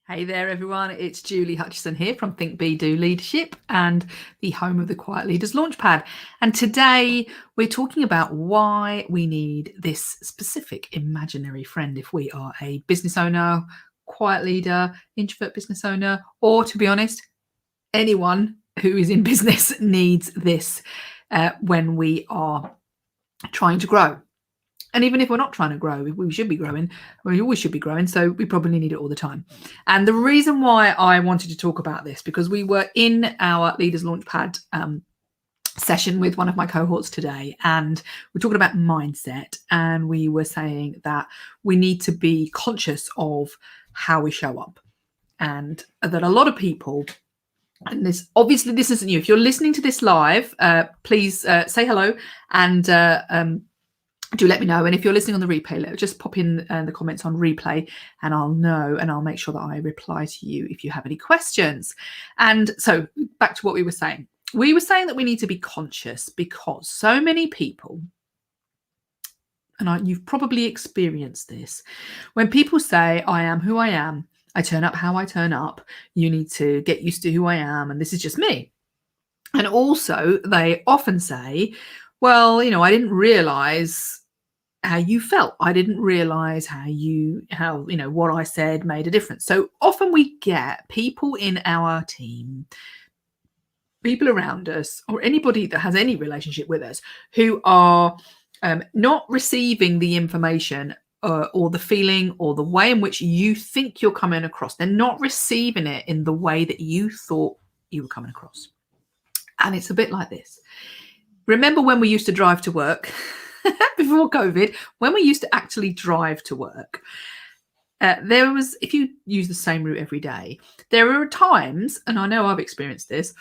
Hey there, everyone. It's Julie Hutchison here from Think, Be, Do Leadership and the home of the Quiet Leaders Launchpad. And today we're talking about why we need this specific imaginary friend if we are a business owner, quiet leader, introvert business owner, or to be honest, anyone who is in business needs this when we are trying to grow. And even if we're not trying to grow, we should be growing. We always should be growing. So we probably need it all the time. And the reason why I wanted to talk about this, because we were in our Leaders Launchpad session with one of my cohorts today, and we're talking about mindset. And we were saying that we need to be conscious of how we show up. And that a lot of people, and this isn't you. If you're listening to this live, please say hello and do let me know. And if you're listening on the replay, just pop in the comments on replay and I'll know, and I'll make sure that I reply to you if you have any questions. And so back to what we were saying. We were saying that we need to be conscious because so many people, and you've probably experienced this, when people say, I am who I am, I turn up how I turn up, you need to get used to who I am, and this is just me. And also they often say, well, I didn't realize how you felt. I didn't realize how what I said made a difference. So often we get people in our team, people around us, or anybody that has any relationship with us who are not receiving the information or the feeling or the way in which you think you're coming across. They're not receiving it in the way that you thought you were coming across. And it's a bit like this. Remember when we used to drive to work before COVID, when we used to actually drive to work, if you use the same route every day, there are times, and I know I've experienced this,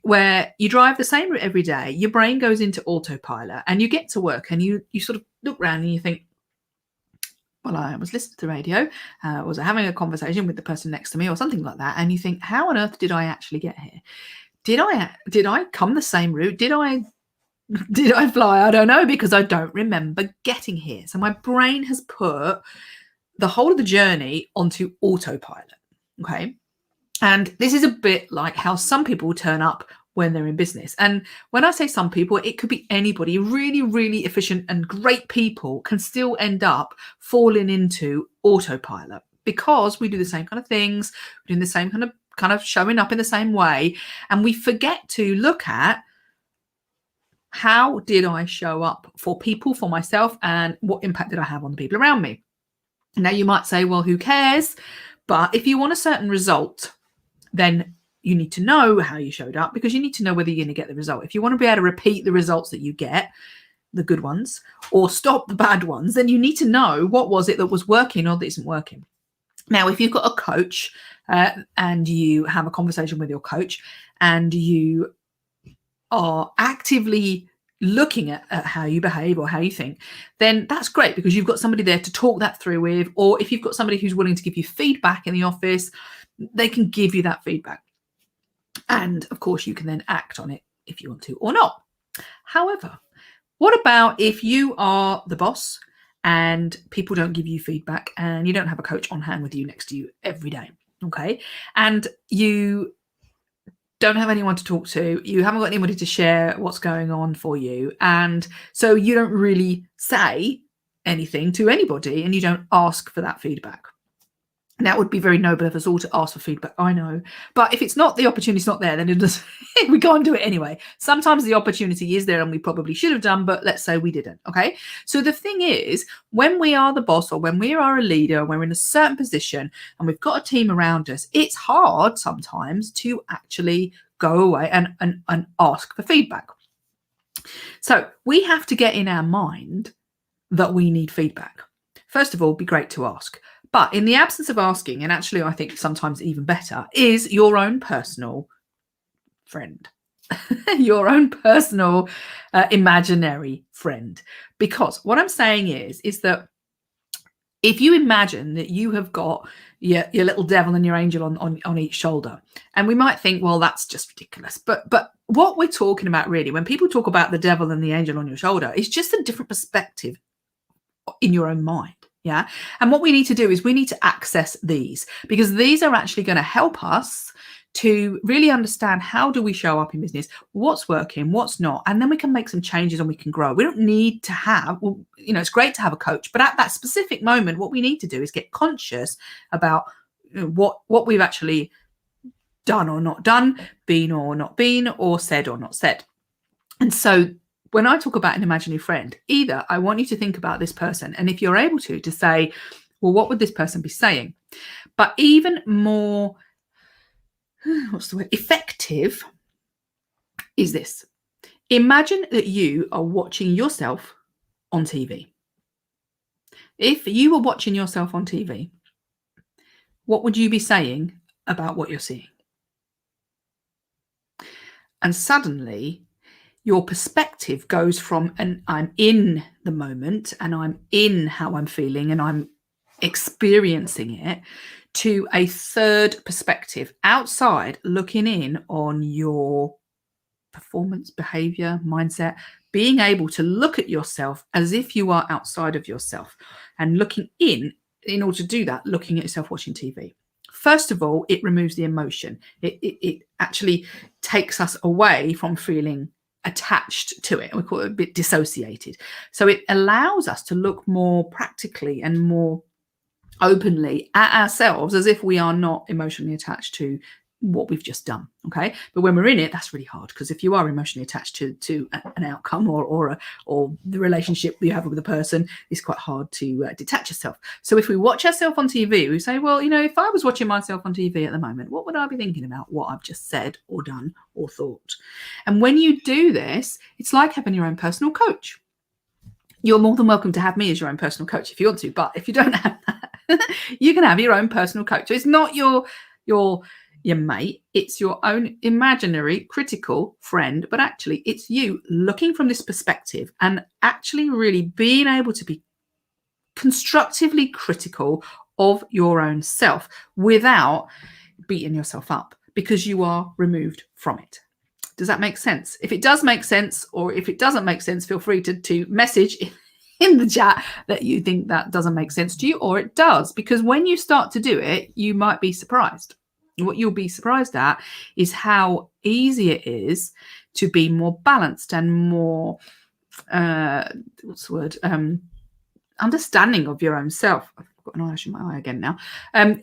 where you drive the same route every day, your brain goes into autopilot and you get to work and you sort of look around and you think, well, I was listening to the radio, was I having a conversation with the person next to me or something like that? And you think, how on earth did I actually get here? Did I come the same route? Did I fly? I don't know, because I don't remember getting here. So my brain has put the whole of the journey onto autopilot. Okay. And this is a bit like how some people turn up when they're in business. And when I say some people, it could be anybody. Really, really efficient and great people can still end up falling into autopilot because we do the same kind of things, we're doing the same kind of showing up in the same way. And we forget to look at, how did I show up for people, for myself, and what impact did I have on the people around me? Now, you might say, well, who cares? But if you want a certain result, then you need to know how you showed up, because you need to know whether you're going to get the result. If you want to be able to repeat the results that you get, the good ones, or stop the bad ones, then you need to know what was it that was working or that isn't working. Now, if you've got a coach and you have a conversation with your coach and you are actively looking at how you behave or how you think, then that's great, because you've got somebody there to talk that through with. Or if you've got somebody who's willing to give you feedback in the office, they can give you that feedback. And of course, you can then act on it if you want to or not. However, what about if you are the boss and people don't give you feedback and you don't have a coach on hand with you next to you every day? Okay. And you don't have anyone to talk to, you haven't got anybody to share what's going on for you, and so you don't really say anything to anybody and you don't ask for that feedback. Now, it would be very noble of us all to ask for feedback, I know, but if it's not, the opportunity's not there, then it does we can't do it anyway. Sometimes the opportunity is there and we probably should have done, but let's say we didn't. Okay, so the thing is, when we are the boss or when we are a leader, when we're in a certain position and we've got a team around us, it's hard sometimes to actually go away and ask for feedback. So we have to get in our mind that we need feedback. First of all, it'd be great to ask. But in the absence of asking, and actually I think sometimes even better, is your own personal friend, your own personal imaginary friend. Because what I'm saying is that if you imagine that you have got your little devil and your angel on each shoulder, and we might think, well, that's just ridiculous. But what we're talking about really, when people talk about the devil and the angel on your shoulder, is just a different perspective in your own mind. Yeah. And what we need to do is we need to access these, because these are actually going to help us to really understand how do we show up in business, what's working, what's not, and then we can make some changes and we can grow. We don't need to have, well, it's great to have a coach, but at that specific moment, what we need to do is get conscious about what we've actually done or not done, been or not been, or said or not said. And so when I talk about an imaginary friend, either I want you to think about this person, and if you're able to say, well, what would this person be saying? But even more, effective is this. Imagine that you are watching yourself on TV. If you were watching yourself on TV, what would you be saying about what you're seeing? And suddenly your perspective goes from I'm in the moment and I'm in how I'm feeling and I'm experiencing it, to a third perspective outside, looking in on your performance, behavior, mindset, being able to look at yourself as if you are outside of yourself, and looking in order to do that, looking at yourself watching TV. First of all, it removes the emotion. It actually takes us away from feeling attached to it. We call it a bit dissociated. So it allows us to look more practically and more openly at ourselves as if we are not emotionally attached to what we've just done. Okay. But when we're in it, that's really hard, because if you are emotionally attached to an outcome or the relationship you have with a person, it's quite hard to detach yourself. So if we watch ourselves on TV, we say, well, if I was watching myself on TV at the moment, what would I be thinking about what I've just said or done or thought? And when you do this, it's like having your own personal coach. You're more than welcome to have me as your own personal coach if you want to, but if you don't have that, you can have your own personal coach. So it's not your mate, it's your own imaginary critical friend, but actually it's you looking from this perspective and actually really being able to be constructively critical of your own self without beating yourself up, because you are removed from it. Does that make sense? If it does make sense, or if it doesn't make sense, feel free to message in the chat that you think that doesn't make sense to you, or it does, because when you start to do it, you might be surprised. What you'll be surprised at is how easy it is to be more balanced and more, understanding of your own self. I've got an eyelash in my eye again now.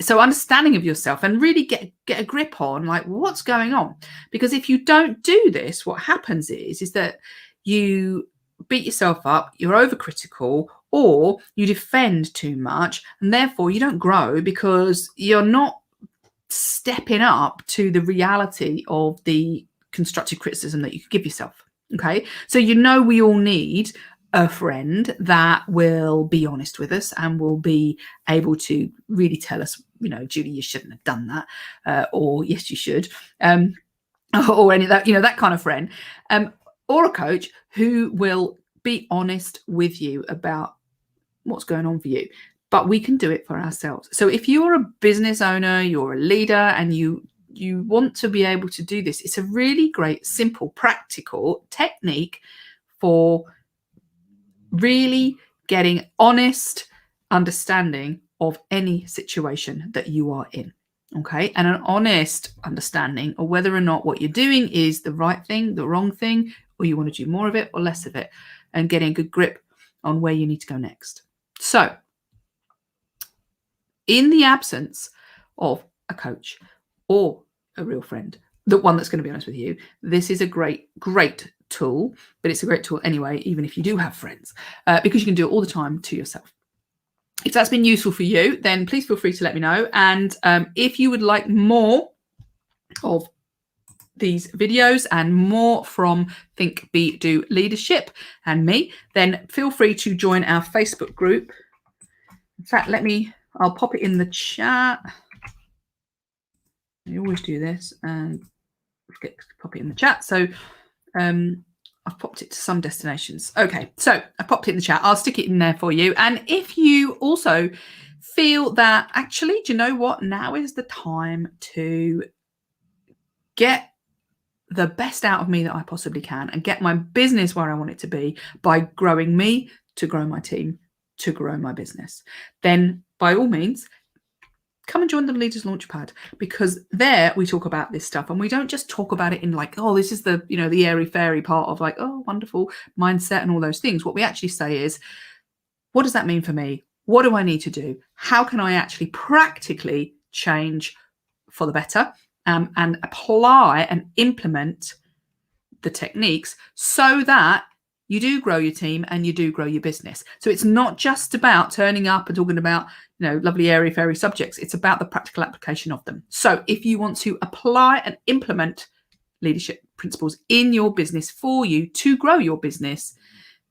So understanding of yourself and really get a grip on like what's going on. Because if you don't do this, what happens is that you beat yourself up, you're overcritical, or you defend too much, and therefore you don't grow because you're not stepping up to the reality of the constructive criticism that you could give yourself. Okay. So, we all need a friend that will be honest with us and will be able to really tell us, Julie, you shouldn't have done that, or yes, you should, or any of that, that kind of friend, or a coach who will be honest with you about what's going on for you. But we can do it for ourselves. So if you're a business owner, you're a leader, and you want to be able to do this, it's a really great, simple, practical technique for really getting honest understanding of any situation that you are in. Okay. And an honest understanding of whether or not what you're doing is the right thing, the wrong thing, or you want to do more of it or less of it, and getting a good grip on where you need to go next. So, in the absence of a coach or a real friend, the one that's going to be honest with you, this is a great tool, but it's a great tool anyway, even if you do have friends, because you can do it all the time to yourself. If that's been useful for you, then please feel free to let me know. And if you would like more of these videos and more from Think, Be, Do Leadership and me, then feel free to join our Facebook group. In fact, I'll pop it in the chat. I always do this and forget to pop it in the chat. So I've popped it to some destinations. Okay, so I popped it in the chat. I'll stick it in there for you. And if you also feel that actually, do you know what? Now is the time to get the best out of me that I possibly can and get my business where I want it to be by growing me to grow my team to grow my business, then by all means, come and join the Leaders Launchpad, because there we talk about this stuff, and we don't just talk about it in like, oh, this is the, the airy fairy part of like, oh, wonderful mindset and all those things. What we actually say is, what does that mean for me? What do I need to do? How can I actually practically change for the better, and apply and implement the techniques so that you do grow your team and you do grow your business. So it's not just about turning up and talking about, lovely airy fairy subjects. It's about the practical application of them. So if you want to apply and implement leadership principles in your business for you to grow your business,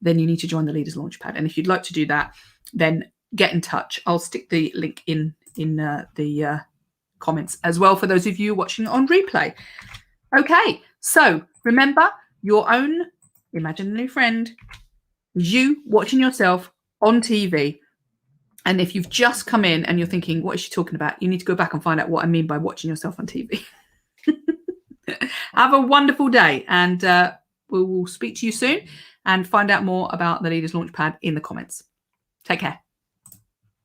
then you need to join the Leaders Launchpad. And if you'd like to do that, then get in touch. I'll stick the link in the comments as well for those of you watching on replay. Okay, so remember, your own imaginary friend is you watching yourself on TV. And if you've just come in and you're thinking, what is she talking about? You need to go back and find out what I mean by watching yourself on TV. Have a wonderful day, and we will speak to you soon and find out more about the Leaders Launchpad in the comments. Take care.